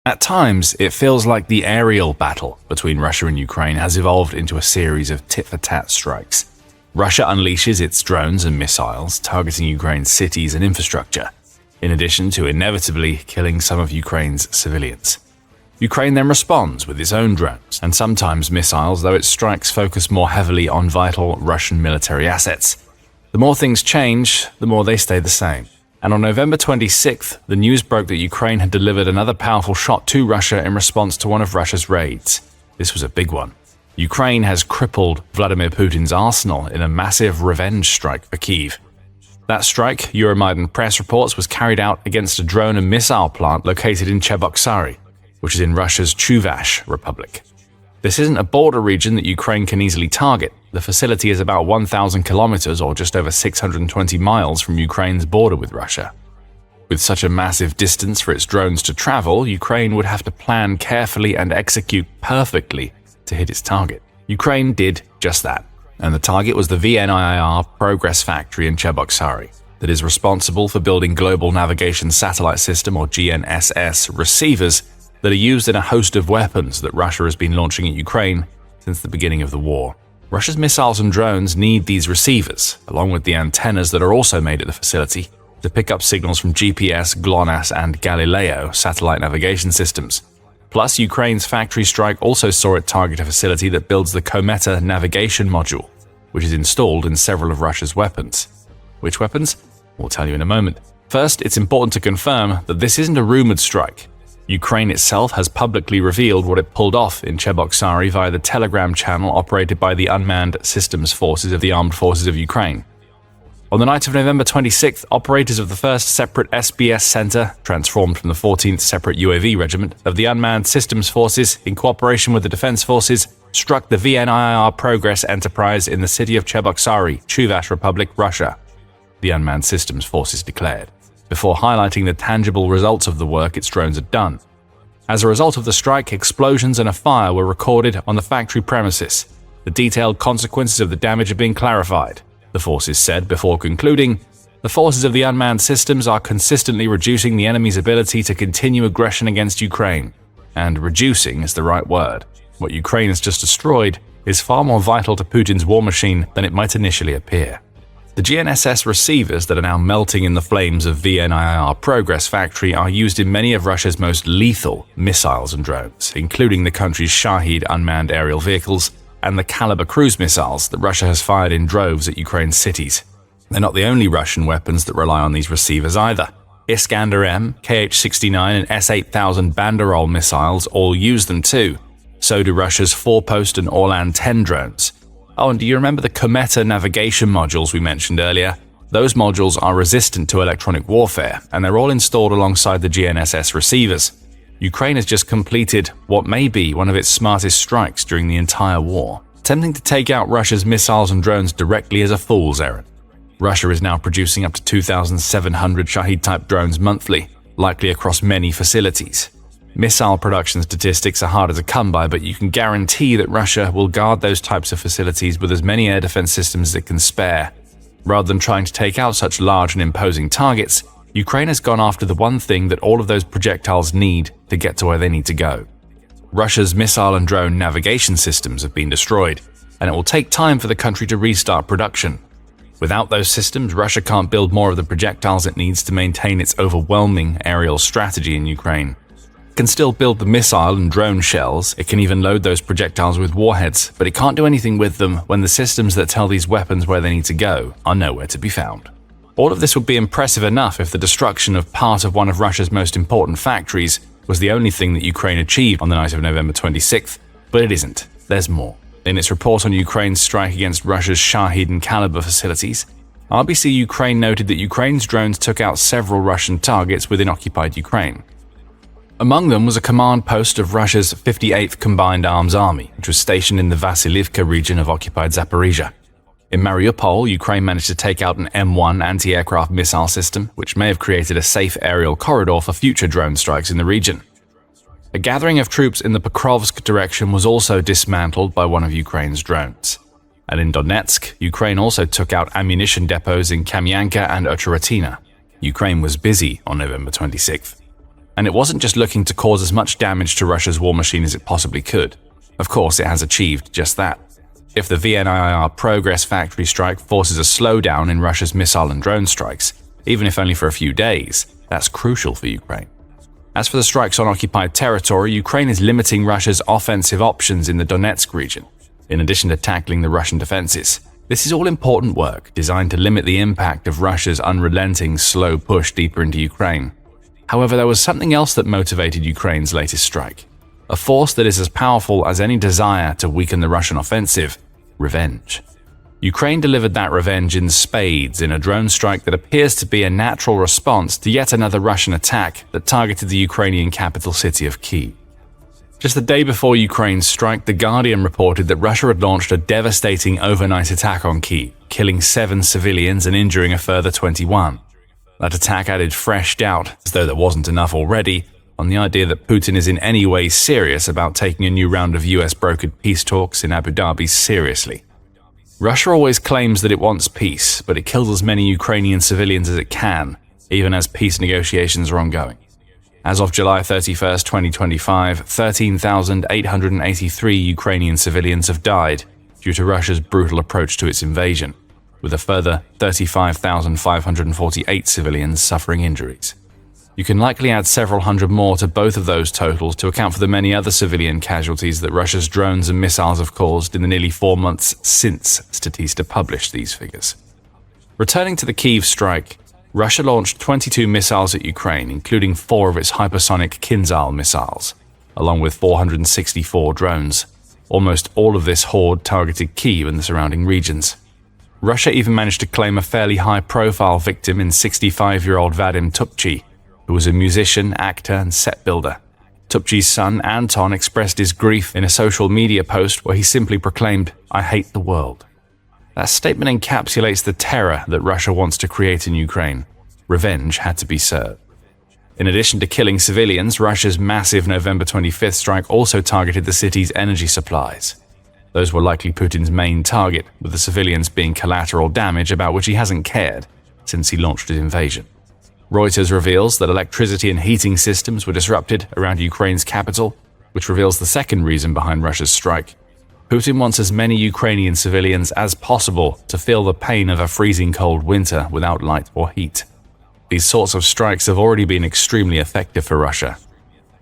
At times, it feels like the aerial battle between Russia and Ukraine has evolved into a series of tit-for-tat strikes. Russia unleashes its drones and missiles, targeting Ukraine's cities and infrastructure, in addition to inevitably killing some of Ukraine's civilians. Ukraine then responds with its own drones, and sometimes missiles, though its strikes focus more heavily on vital Russian military assets. The more things change, the more they stay the same. And on November 26th, the news broke that Ukraine had delivered another powerful shot to Russia in response to one of Russia's raids. This was a big one. Ukraine has crippled Vladimir Putin's arsenal in a massive revenge strike for Kyiv. That strike, Euromaidan press reports, was carried out against a drone and missile plant located in Cheboksary, which is in Russia's Chuvash Republic. This isn't a border region that Ukraine can easily target. The facility is about 1,000 kilometers or just over 620 miles from Ukraine's border with Russia. With such a massive distance for its drones to travel, Ukraine would have to plan carefully and execute perfectly to hit its target. Ukraine did just that, and the target was the VNIIR Progress Factory in Cheboksary that is responsible for building Global Navigation Satellite System or GNSS receivers that are used in a host of weapons that Russia has been launching at Ukraine since the beginning of the war. Russia's missiles and drones need these receivers, along with the antennas that are also made at the facility, to pick up signals from GPS, GLONASS, and Galileo satellite navigation systems. Plus, Ukraine's factory strike also saw it target a facility that builds the Kometa navigation module, which is installed in several of Russia's weapons. Which weapons? We'll tell you in a moment. First, it's important to confirm that this isn't a rumored strike. Ukraine itself has publicly revealed what it pulled off in Cheboksary via the Telegram channel operated by the Unmanned Systems Forces of the Armed Forces of Ukraine. On the night of November 26th, operators of the 1st Separate SBS Center, transformed from the 14th Separate UAV Regiment of the Unmanned Systems Forces, in cooperation with the Defense Forces, struck the VNIIR Progress Enterprise in the city of Cheboksary, Chuvash Republic, Russia, the Unmanned Systems Forces declared, before highlighting the tangible results of the work its drones had done. As a result of the strike, explosions and a fire were recorded on the factory premises. The detailed consequences of the damage are being clarified, the forces said before concluding, "The forces of the unmanned systems are consistently reducing the enemy's ability to continue aggression against Ukraine." And reducing is the right word. What Ukraine has just destroyed is far more vital to Putin's war machine than it might initially appear. The GNSS receivers that are now melting in the flames of VNIIR Progress Factory are used in many of Russia's most lethal missiles and drones, including the country's Shahid unmanned aerial vehicles and the Caliber cruise missiles that Russia has fired in droves at Ukraine's cities. They're not the only Russian weapons that rely on these receivers either. Iskander-M, Kh-69 and S-8000 Banderol missiles all use them too. So do Russia's 4-post and Orlan-10 drones. Oh, and do you remember the Kometa navigation modules we mentioned earlier? Those modules are resistant to electronic warfare, and they're all installed alongside the GNSS receivers. Ukraine has just completed what may be one of its smartest strikes during the entire war, attempting to take out Russia's missiles and drones directly as a fool's errand. Russia is now producing up to 2,700 Shahid-type drones monthly, likely across many facilities. Missile production statistics are harder to come by, but you can guarantee that Russia will guard those types of facilities with as many air defense systems as it can spare. Rather than trying to take out such large and imposing targets, Ukraine has gone after the one thing that all of those projectiles need to get to where they need to go. Russia's missile and drone navigation systems have been destroyed, and it will take time for the country to restart production. Without those systems, Russia can't build more of the projectiles it needs to maintain its overwhelming aerial strategy in Ukraine. It can still build the missile and drone shells, it can even load those projectiles with warheads, but it can't do anything with them when the systems that tell these weapons where they need to go are nowhere to be found. All of this would be impressive enough if the destruction of part of one of Russia's most important factories was the only thing that Ukraine achieved on the night of November 26th, but it isn't. There's more. In its report on Ukraine's strike against Russia's Shahid and Caliber facilities, RBC Ukraine noted that Ukraine's drones took out several Russian targets within occupied Ukraine. Among them was a command post of Russia's 58th Combined Arms Army, which was stationed in the Vasilivka region of occupied Zaporizhia. In Mariupol, Ukraine managed to take out an M1 anti-aircraft missile system, which may have created a safe aerial corridor for future drone strikes in the region. A gathering of troops in the Pokrovsk direction was also dismantled by one of Ukraine's drones. And in Donetsk, Ukraine also took out ammunition depots in Kamyanka and Ocheratina. Ukraine was busy on November 26th. And it wasn't just looking to cause as much damage to Russia's war machine as it possibly could. Of course, it has achieved just that. If the VNIR Progress factory strike forces a slowdown in Russia's missile and drone strikes, even if only for a few days, that's crucial for Ukraine. As for the strikes on occupied territory, Ukraine is limiting Russia's offensive options in the Donetsk region, in addition to tackling the Russian defenses. This is all important work designed to limit the impact of Russia's unrelenting, slow push deeper into Ukraine. However, there was something else that motivated Ukraine's latest strike. A force that is as powerful as any desire to weaken the Russian offensive: revenge. Ukraine delivered that revenge in spades in a drone strike that appears to be a natural response to yet another Russian attack that targeted the Ukrainian capital city of Kyiv. Just the day before Ukraine's strike, The Guardian reported that Russia had launched a devastating overnight attack on Kyiv, killing 7 civilians and injuring a further 21. That attack added fresh doubt, as though there wasn't enough already, on the idea that Putin is in any way serious about taking a new round of US-brokered peace talks in Abu Dhabi seriously. Russia always claims that it wants peace, but it kills as many Ukrainian civilians as it can, even as peace negotiations are ongoing. As of July 31, 2025, 13,883 Ukrainian civilians have died due to Russia's brutal approach to its invasion, with a further 35,548 civilians suffering injuries. You can likely add several hundred more to both of those totals to account for the many other civilian casualties that Russia's drones and missiles have caused in the nearly 4 months since Statista published these figures. Returning to the Kyiv strike, Russia launched 22 missiles at Ukraine, including 4 of its hypersonic Kinzhal missiles, along with 464 drones. Almost all of this horde targeted Kyiv and the surrounding regions. Russia even managed to claim a fairly high-profile victim in 65-year-old Vadim Tupchi, who was a musician, actor, and set builder. Tupchi's son, Anton, expressed his grief in a social media post where he simply proclaimed, "I hate the world." That statement encapsulates the terror that Russia wants to create in Ukraine. Revenge had to be served. In addition to killing civilians, Russia's massive November 25th strike also targeted the city's energy supplies. Those were likely Putin's main target, with the civilians being collateral damage about which he hasn't cared since he launched his invasion. Reuters reveals that electricity and heating systems were disrupted around Ukraine's capital, which reveals the second reason behind Russia's strike. Putin wants as many Ukrainian civilians as possible to feel the pain of a freezing cold winter without light or heat. These sorts of strikes have already been extremely effective for Russia.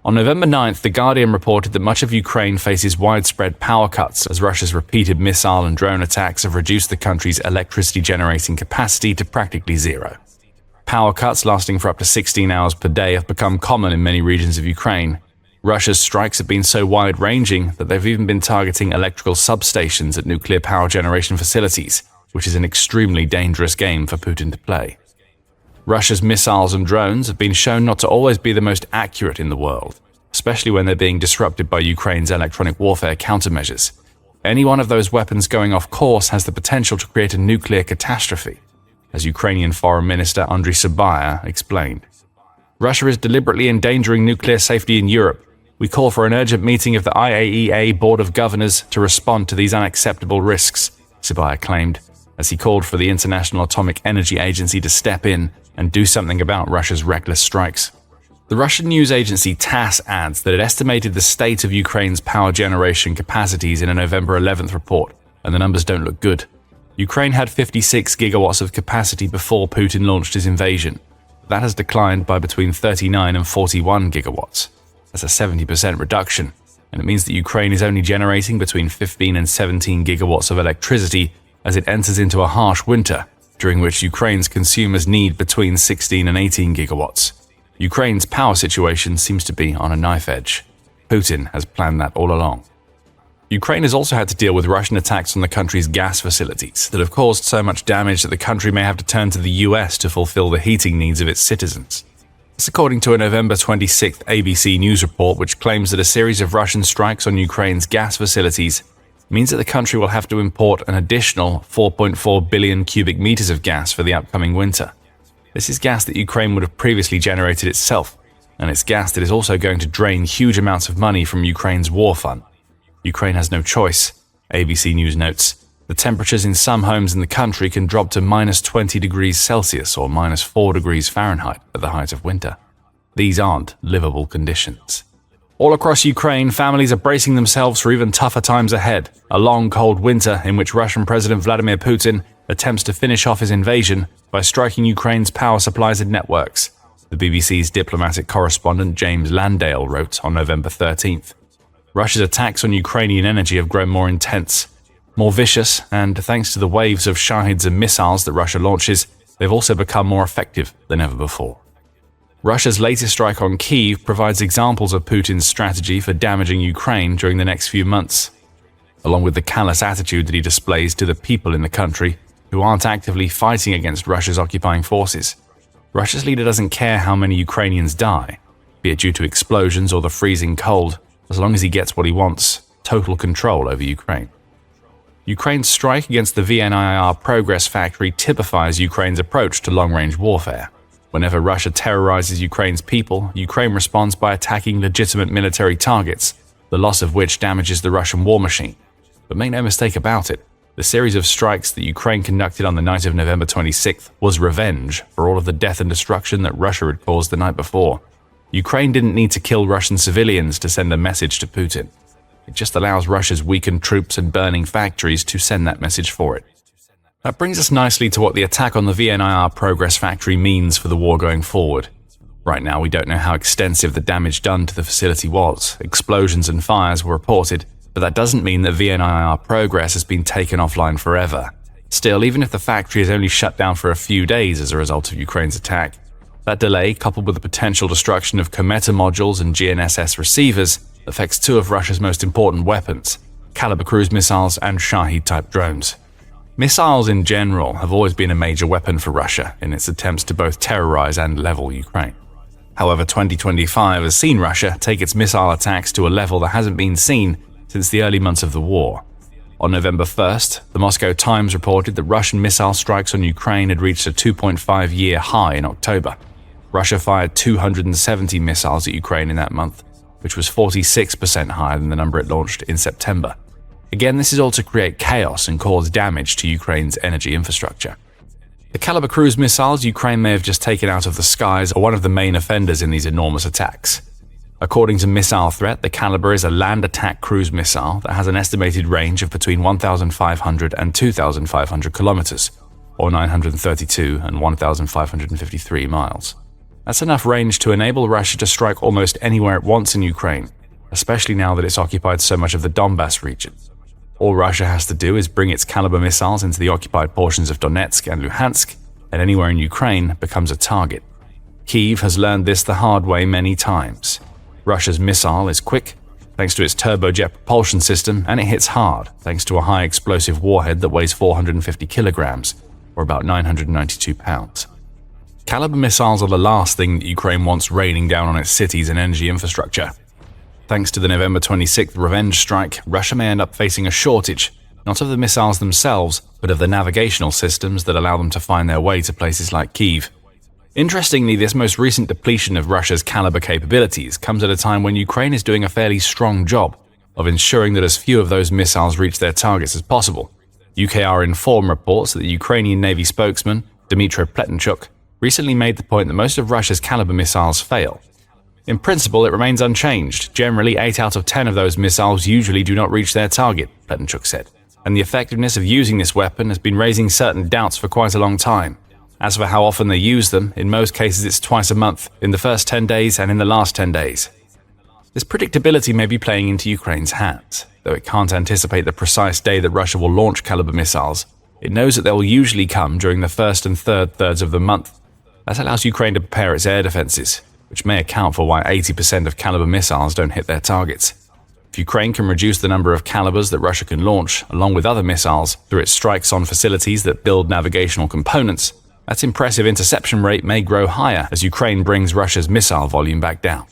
On November 9th, The Guardian reported that much of Ukraine faces widespread power cuts as Russia's repeated missile and drone attacks have reduced the country's electricity generating capacity to practically zero. Power cuts lasting for up to 16 hours per day have become common in many regions of Ukraine. Russia's strikes have been so wide-ranging that they've even been targeting electrical substations at nuclear power generation facilities, which is an extremely dangerous game for Putin to play. Russia's missiles and drones have been shown not to always be the most accurate in the world, especially when they're being disrupted by Ukraine's electronic warfare countermeasures. Any one of those weapons going off course has the potential to create a nuclear catastrophe, as Ukrainian Foreign Minister Andriy Sybiha explained. Russia is deliberately endangering nuclear safety in Europe. We call for an urgent meeting of the IAEA Board of Governors to respond to these unacceptable risks, Sybiha claimed, as he called for the International Atomic Energy Agency to step in and do something about Russia's reckless strikes. The Russian news agency TASS adds that it estimated the state of Ukraine's power generation capacities in a November 11th report, and the numbers don't look good. Ukraine had 56 gigawatts of capacity before Putin launched his invasion. That has declined by between 39 and 41 gigawatts. That's a 70% reduction, and it means that Ukraine is only generating between 15 and 17 gigawatts of electricity as it enters into a harsh winter, during which Ukraine's consumers need between 16 and 18 gigawatts. Ukraine's power situation seems to be on a knife edge. Putin has planned that all along. Ukraine has also had to deal with Russian attacks on the country's gas facilities that have caused so much damage that the country may have to turn to the US to fulfill the heating needs of its citizens. This according to a November 26th ABC News report, which claims that a series of Russian strikes on Ukraine's gas facilities means that the country will have to import an additional 4.4 billion cubic meters of gas for the upcoming winter. This is gas that Ukraine would have previously generated itself, and it's gas that is also going to drain huge amounts of money from Ukraine's war fund. Ukraine has no choice, ABC News notes. The temperatures in some homes in the country can drop to minus 20 degrees Celsius or minus 4 degrees Fahrenheit at the height of winter. These aren't livable conditions. All across Ukraine, families are bracing themselves for even tougher times ahead, a long, cold winter in which Russian President Vladimir Putin attempts to finish off his invasion by striking Ukraine's power supplies and networks, the BBC's diplomatic correspondent James Landale wrote on November 13th. Russia's attacks on Ukrainian energy have grown more intense, more vicious, and thanks to the waves of Shahids and missiles that Russia launches, they've also become more effective than ever before. Russia's latest strike on Kyiv provides examples of Putin's strategy for damaging Ukraine during the next few months, along with the callous attitude that he displays to the people in the country who aren't actively fighting against Russia's occupying forces. Russia's leader doesn't care how many Ukrainians die, be it due to explosions or the freezing cold, as long as he gets what he wants: total control over Ukraine. Ukraine's strike against the VNIR Progress Factory typifies Ukraine's approach to long-range warfare. Whenever Russia terrorizes Ukraine's people, Ukraine responds by attacking legitimate military targets, the loss of which damages the Russian war machine. But make no mistake about it, the series of strikes that Ukraine conducted on the night of November 26th was revenge for all of the death and destruction that Russia had caused the night before. Ukraine didn't need to kill Russian civilians to send a message to Putin. It just allows Russia's weakened troops and burning factories to send that message for it. That brings us nicely to what the attack on the VNIR Progress Factory means for the war going forward. Right now, we don't know how extensive the damage done to the facility was. Explosions and fires were reported, but that doesn't mean that VNIR Progress has been taken offline forever. Still, even if the factory is only shut down for a few days as a result of Ukraine's attack, that delay, coupled with the potential destruction of Cometa modules and GNSS receivers, affects two of Russia's most important weapons: Caliber cruise missiles and Shahid-type drones. Missiles in general have always been a major weapon for Russia in its attempts to both terrorize and level Ukraine. However, 2025 has seen Russia take its missile attacks to a level that hasn't been seen since the early months of the war. On November 1st, the Moscow Times reported that Russian missile strikes on Ukraine had reached a 2.5-year high in October. Russia fired 270 missiles at Ukraine in that month, which was 46% higher than the number it launched in September. Again, this is all to create chaos and cause damage to Ukraine's energy infrastructure. The Caliber cruise missiles Ukraine may have just taken out of the skies are one of the main offenders in these enormous attacks. According to Missile Threat, the Caliber is a land attack cruise missile that has an estimated range of between 1,500 and 2,500 kilometers, or 932 and 1,553 miles. That's enough range to enable Russia to strike almost anywhere it wants in Ukraine, especially now that it's occupied so much of the Donbas region. All Russia has to do is bring its Caliber missiles into the occupied portions of Donetsk and Luhansk, and anywhere in Ukraine becomes a target. Kyiv has learned this the hard way many times. Russia's missile is quick, thanks to its turbojet propulsion system, and it hits hard, thanks to a high explosive warhead that weighs 450 kilograms, or about 992 pounds. Caliber missiles are the last thing that Ukraine wants raining down on its cities and energy infrastructure. Thanks to the November 26th revenge strike, Russia may end up facing a shortage, not of the missiles themselves, but of the navigational systems that allow them to find their way to places like Kyiv. Interestingly, this most recent depletion of Russia's Caliber capabilities comes at a time when Ukraine is doing a fairly strong job of ensuring that as few of those missiles reach their targets as possible. UKR Inform reports that the Ukrainian Navy spokesman, Dmytro Pletenchuk, recently made the point that most of Russia's Caliber missiles fail. In principle, it remains unchanged. Generally, 8 out of 10 of those missiles usually do not reach their target, Pletenchuk said, and the effectiveness of using this weapon has been raising certain doubts for quite a long time. As for how often they use them, in most cases it's twice a month, in the first 10 days and in the last 10 days. This predictability may be playing into Ukraine's hands. Though it can't anticipate the precise day that Russia will launch Caliber missiles, it knows that they will usually come during the first and third thirds of the month. That allows Ukraine to prepare its air defenses, which may account for why 80% of Caliber missiles don't hit their targets. If Ukraine can reduce the number of Calibers that Russia can launch, along with other missiles, through its strikes on facilities that build navigational components, that impressive interception rate may grow higher as Ukraine brings Russia's missile volume back down.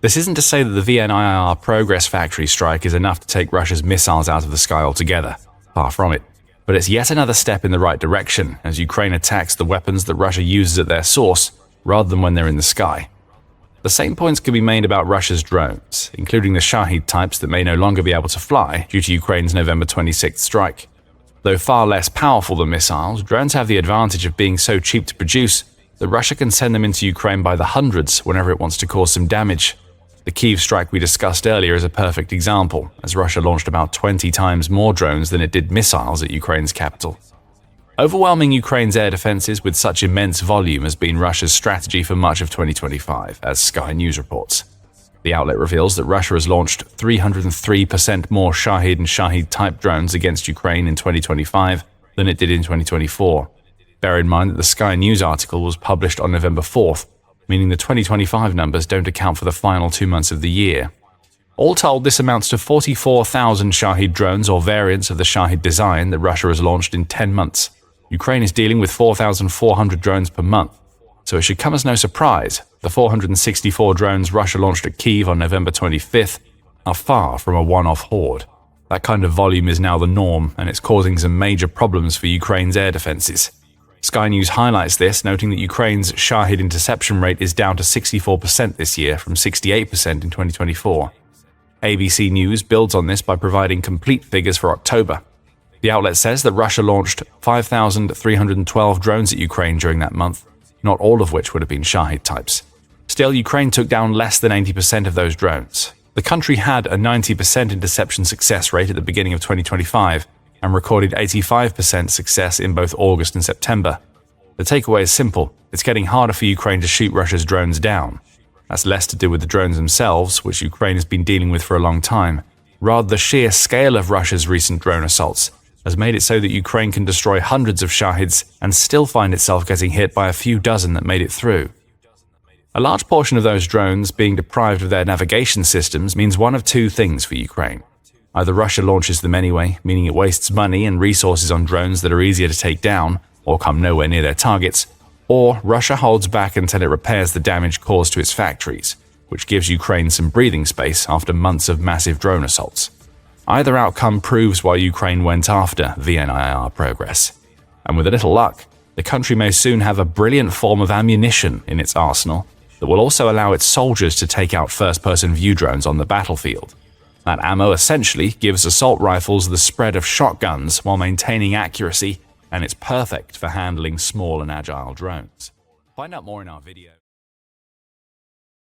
This isn't to say that the VNIR Progress Factory strike is enough to take Russia's missiles out of the sky altogether. Far from it. But it's yet another step in the right direction as Ukraine attacks the weapons that Russia uses at their source, rather than when they're in the sky. The same points can be made about Russia's drones, including the Shahid types that may no longer be able to fly due to Ukraine's November 26th strike. Though far less powerful than missiles, drones have the advantage of being so cheap to produce that Russia can send them into Ukraine by the hundreds whenever it wants to cause some damage. The Kyiv strike we discussed earlier is a perfect example, as Russia launched about 20 times more drones than it did missiles at Ukraine's capital. Overwhelming Ukraine's air defenses with such immense volume has been Russia's strategy for much of 2025, as Sky News reports. The outlet reveals that Russia has launched 303% more Shahed and Shahid-type drones against Ukraine in 2025 than it did in 2024. Bear in mind that the Sky News article was published on November 4th, meaning the 2025 numbers don't account for the final 2 months of the year. All told, this amounts to 44,000 Shahed drones or variants of the Shahed design that Russia has launched in 10 months. Ukraine is dealing with 4,400 drones per month, so it should come as no surprise the 464 drones Russia launched at Kyiv on November 25th are far from a one-off horde. That kind of volume is now the norm, and it's causing some major problems for Ukraine's air defenses. Sky News highlights this, noting that Ukraine's Shahed interception rate is down to 64% this year from 68% in 2024. ABC News builds on this by providing complete figures for October. The outlet says that Russia launched 5,312 drones at Ukraine during that month, not all of which would have been Shahed types. Still, Ukraine took down less than 80% of those drones. The country had a 90% interception success rate at the beginning of 2025 and recorded 85% success in both August and September. The takeaway is simple: it's getting harder for Ukraine to shoot Russia's drones down. That's less to do with the drones themselves, which Ukraine has been dealing with for a long time. Rather, the sheer scale of Russia's recent drone assaults has made it so that Ukraine can destroy hundreds of Shaheds and still find itself getting hit by a few dozen that made it through. A large portion of those drones being deprived of their navigation systems means one of two things for Ukraine. Either Russia launches them anyway, meaning it wastes money and resources on drones that are easier to take down or come nowhere near their targets, or Russia holds back until it repairs the damage caused to its factories, which gives Ukraine some breathing space after months of massive drone assaults. Either outcome proves why Ukraine went after VNIR progress. And with a little luck, the country may soon have a brilliant form of ammunition in its arsenal that will also allow its soldiers to take out first-person view drones on the battlefield. That ammo essentially gives assault rifles the spread of shotguns while maintaining accuracy, and it's perfect for handling small and agile drones. Find out more in our video.